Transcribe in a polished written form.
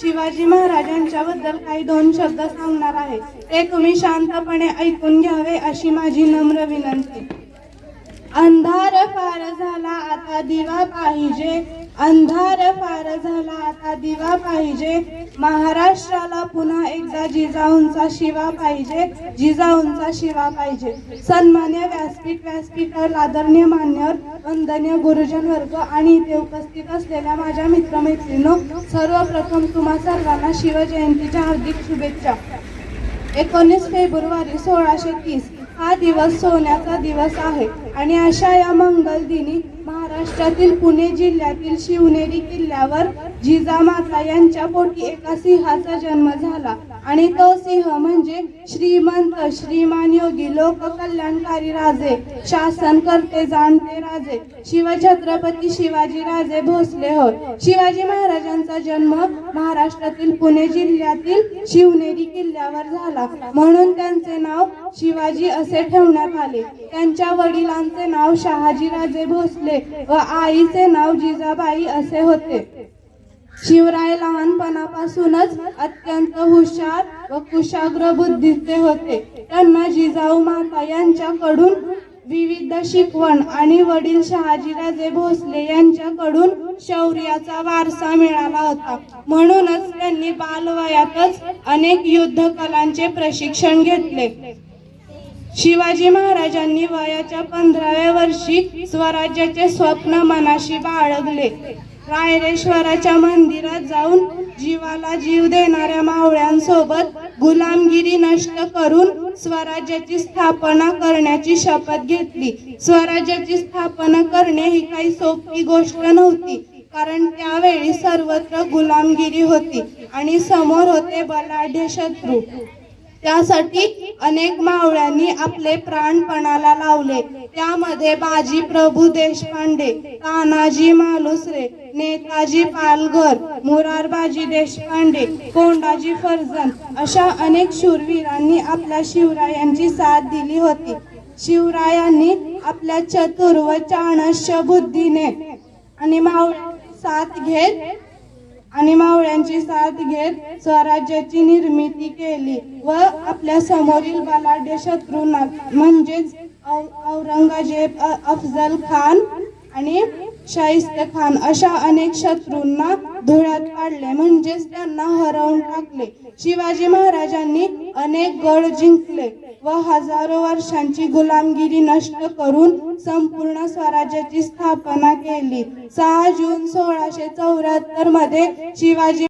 शिवाजी महाराजांच्या बद्दल काही दोन शब्द सांगणार आहे, ते तुम्ही शांतपणे ऐकून घ्यावे अशी माझी नम्र विनंती। अंधार फार झाला आता दिवा पाहिजे, अंधार फार झाला आता दिवा पाहिजे, महाराष्ट्राला पुन्हा एकदा जिजाऊंचा शिवा पाहिजे, जिजाऊंचा शिवा पाहिजे। सन्मान्य व्यासपीठ, व्यासपीठावर आदरणीय मान्यवर, वंदनीय गुरुजन वर्ग आणि इथे उपस्थित असलेल्या माझ्या मित्रमैत्रिणींनो, सर्वप्रथम तुम्हा सर्वांना शिवजयंतीच्या हार्दिक शुभेच्छा। 19 फेब्रुवारी 1630 हा दिवस सोन्याचा दिवस आहे आणि अशा या मंगल दिनी महाराष्ट्रातील पुणे जिल्ह्यातील शिवनेरी किल्ल्यावर जिजामाता यांच्या पोटी एका सिंहाचा जन्म झाला आणि तो सिंह म्हणजे श्रीमंत श्रीमान योगी लोककल्याणकारी राजे, शासन करते जाणते राजे शिवछत्रपती शिवाजी राजे भोसले होय। शिवाजी महाराजांचा जन्म महाराष्ट्रातील पुणे जिल्ह्यातील शिवनेरी किल्ल्यावर झाला, म्हणून त्यांचे नाव शिवाजी असे ठेवण्यात आले। त्यांच्या वडिलांचे नाव शहाजीराजे भोसले व आईचे नाव जिजाबाई असे होते। शिवराय लहानपणापासूनच अत्यंत हुशार व कुशाग्र बुद्धीचे होते। त्यांना जिजाऊ माता यांच्याकडून विविध शिकवण आणि वडील शहाजीराजे भोसले यांच्याकडून शौर्याचा वारसा मिळाला होता, म्हणूनच त्यांनी बालवयातच अनेक युद्ध कलांचे प्रशिक्षण घेतले। शिवाजी महाराजांनी वयाच्या 15व्या वर्षी स्वराज्याचे स्वप्न मनाशी बाळगले। रायरेश्वराच्या मंदिरात जाऊन जीवाला जीव देणाऱ्या मावळ्यांसोबत गुलामगिरी नष्ट करून स्वराज्याची स्थापना करण्याची शपथ घेतली। स्वराज्याची स्थापना करणे ही काही सोपी गोष्ट नव्हती, कारण त्यावेळी सर्वत्र गुलामगिरी होती आणि समोर होते बलाढ्य शत्रू। त्यासाठी अनेक मावळ्यांनी आपले प्राण पणाला लावले। त्यामध्ये बाजी प्रभू देशपांडे, तानाजी मालुसरे, नेताजी पालघर, मुरारबाजी देशपांडे, कोंडाजी फर्जंद अशा अनेक शूरवीरांनी आपल्या शिवरायांची साथ दिली होती। शिवरायांनी आपल्या चतुर व चाणक्य बुद्धीने आणि मावळ्यांची साथ घेत स्वराज्याची निर्मिती केली व आपल्या समोरील बलाढ्य शत्रूंना म्हणजेच औरंगजेब, अफजल खान आणि शाहिस्ते खान अशा अनेक शत्रूंना धुळ्यात काढले, म्हणजेच त्यांना हरवून टाकले। शिवाजी महाराजांनी अनेक गड जिंकले व हजारो वर्षांची गुलामगिरी नष्ट करून संपूर्ण स्वराज्याची स्थापना केली। 6 जून 1674 मध्ये शिवाजी